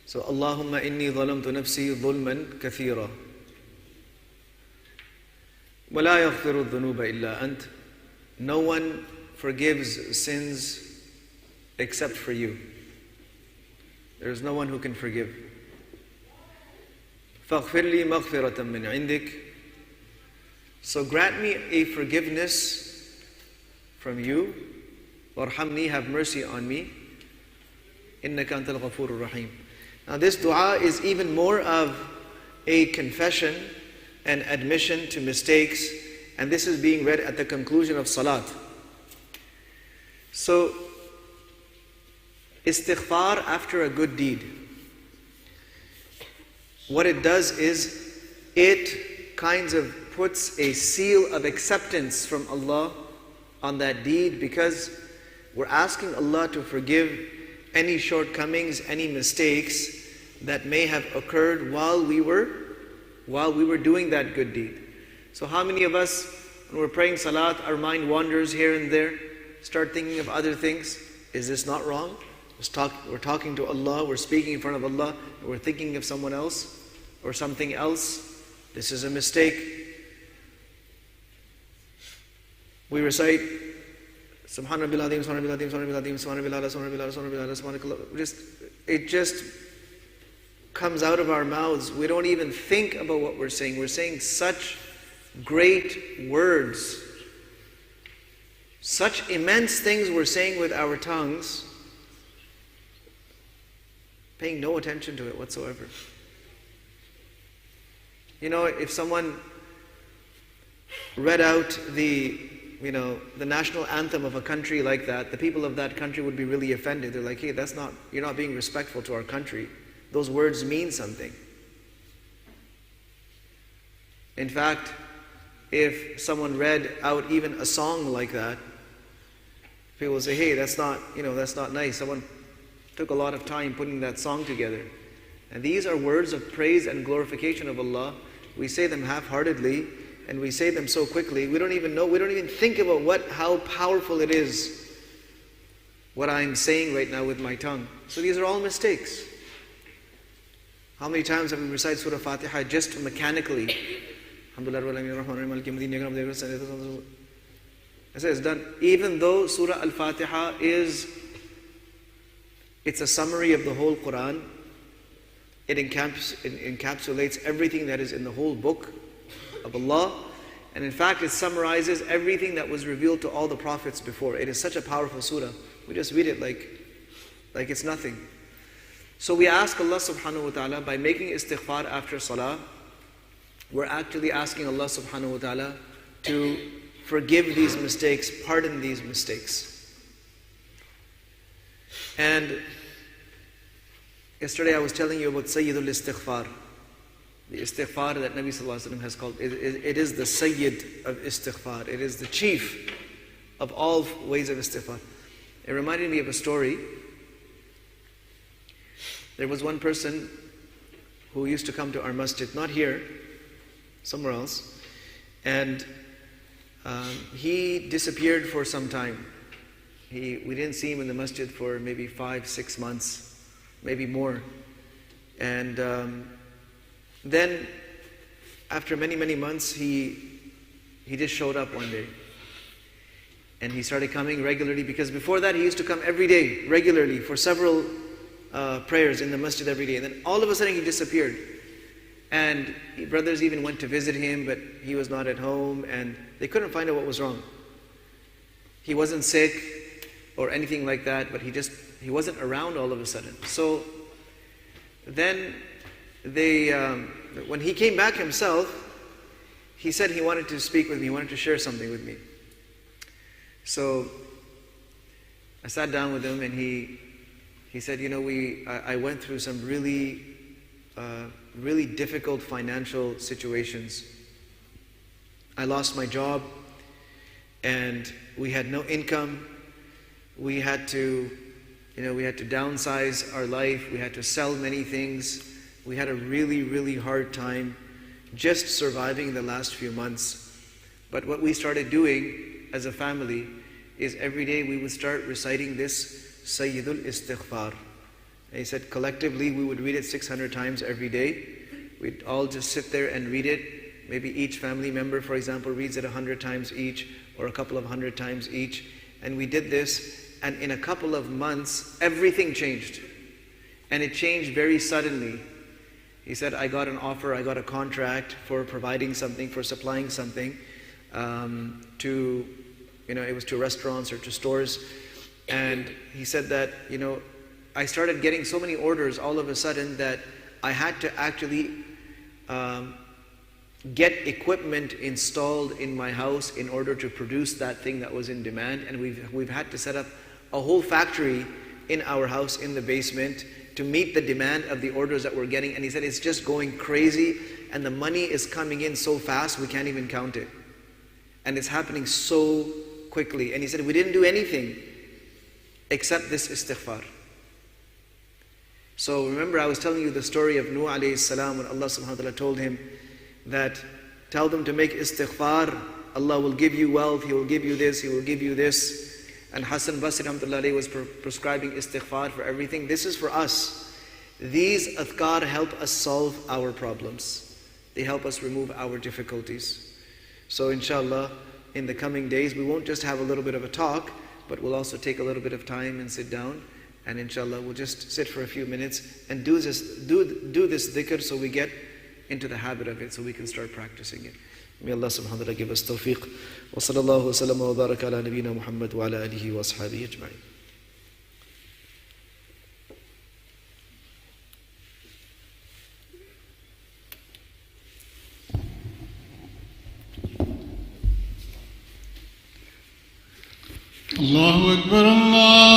So, Allahumma inni zalamtu nafsi dhulman kathira. Wa la yaghfiru dhunuba illa ant. No one forgives sins except for you. There is no one who can forgive. فَاغْفِرْ لِي مَغْفِرَةً مِّنْ عِنْدِكَ. So grant me a forgiveness from you. وَارْحَمْنِي, have mercy on me. إِنَّكَ أَنْتَ الْغَفُورُ الرَّحِيمُ. Now this dua is even more of a confession and admission to mistakes, and this is being read at the conclusion of salat. So, istighfar after a good deed, what it does is, it kinds of puts a seal of acceptance from Allah on that deed, because we're asking Allah to forgive any shortcomings, any mistakes that may have occurred while we were doing that good deed. So how many of us, when we're praying salat, our mind wanders here and there, start thinking of other things? Is this not wrong? We're talking to Allah, we're speaking in front of Allah, and we're thinking of someone else or something else. This is a mistake. We recite Subhanallah, Subhanallah, Subhanallah, Subhanallah, Subhanallah, Subhanallah, Subhanallah. It just comes out of our mouths. We don't even think about what we're saying. We're saying such great words, such immense things we're saying with our tongues, paying no attention to it whatsoever. You know, if someone read out the national anthem of a country like that, the people of that country would be really offended. They're like, hey, you're not being respectful to our country. Those words mean something. In fact, if someone read out even a song like that, people will say, hey, that's not nice. Someone took a lot of time putting that song together. And these are words of praise and glorification of Allah. We say them half-heartedly, and we say them so quickly, we don't even think about how powerful it is, what I'm saying right now with my tongue. So these are all mistakes. How many times have we recited Surah Fatiha just mechanically? It says done. Even though Surah Al-Fatiha it's a summary of the whole Quran, it encapsulates everything that is in the whole book of Allah, and in fact it summarizes everything that was revealed to all the prophets before. It is such a powerful surah. We just read it like it's nothing. So we ask Allah subhanahu wa ta'ala, by making istighfar after salah, we're actually asking Allah subhanahu wa ta'ala to forgive these mistakes, pardon these mistakes. And yesterday I was telling you about Sayyidul Istighfar. The istighfar that Nabi Sallallahu Alaihi Wasallam has called, it is the Sayyid of istighfar. It is the chief of all ways of istighfar. It reminded me of a story. There was one person who used to come to our masjid, not here, somewhere else, and he disappeared for some time. We didn't see him in the masjid for maybe 5-6 months, maybe more. And then, after many, many months, he just showed up one day. And he started coming regularly, because before that he used to come every day, regularly, for several prayers in the masjid every day. And then all of a sudden he disappeared. And brothers even went to visit him, but he was not at home, and they couldn't find out what was wrong. He wasn't sick or anything like that, but he wasn't around all of a sudden. So then when he came back himself, he said he wanted to speak with me, he wanted to share something with me. So I sat down with him, and he said, I went through some really difficult financial situations. I lost my job, and we had no income. We had to downsize our life. We had to sell many things. We had a really, really hard time just surviving the last few months. But what we started doing as a family is every day we would start reciting this Sayyidul Istighfar. And he said collectively we would read it 600 times every day. We'd all just sit there and read it. Maybe each family member, for example, reads it 100 times each, or a couple of 100 times each. And we did this, and in a couple of months, everything changed. And it changed very suddenly. He said, I got an offer, I got a contract for providing something, for supplying something to, it was to restaurants or to stores. And he said that, I started getting so many orders all of a sudden that I had to actually get equipment installed in my house in order to produce that thing that was in demand. And we've had to set up a whole factory in our house in the basement to meet the demand of the orders that we're getting. And he said it's just going crazy, and the money is coming in so fast we can't even count it. And it's happening so quickly. And he said we didn't do anything except this istighfar. So remember, I was telling you the story of Nuh alayhi salam, when Allah subhanahu wa ta'ala told him that tell them to make istighfar, Allah will give you wealth, He will give you this, He will give you this. And Hassan Basri rahmatullahi alayhi was prescribing istighfar for everything. This is for us. These adhkar help us solve our problems. They help us remove our difficulties. So inshallah, in the coming days, we won't just have a little bit of a talk, but we'll also take a little bit of time and sit down. And inshallah, we'll just sit for a few minutes and do this dhikr so we get into the habit of it, so we can start practicing it. May Allah subhanahu wa ta'ala give us tawfiq. Wa sallallahu wa sallam wa baraka ala nabiyyina Muhammad wa ala alihi wa ashabihi ajma'in. Allahu Akbar, Allah.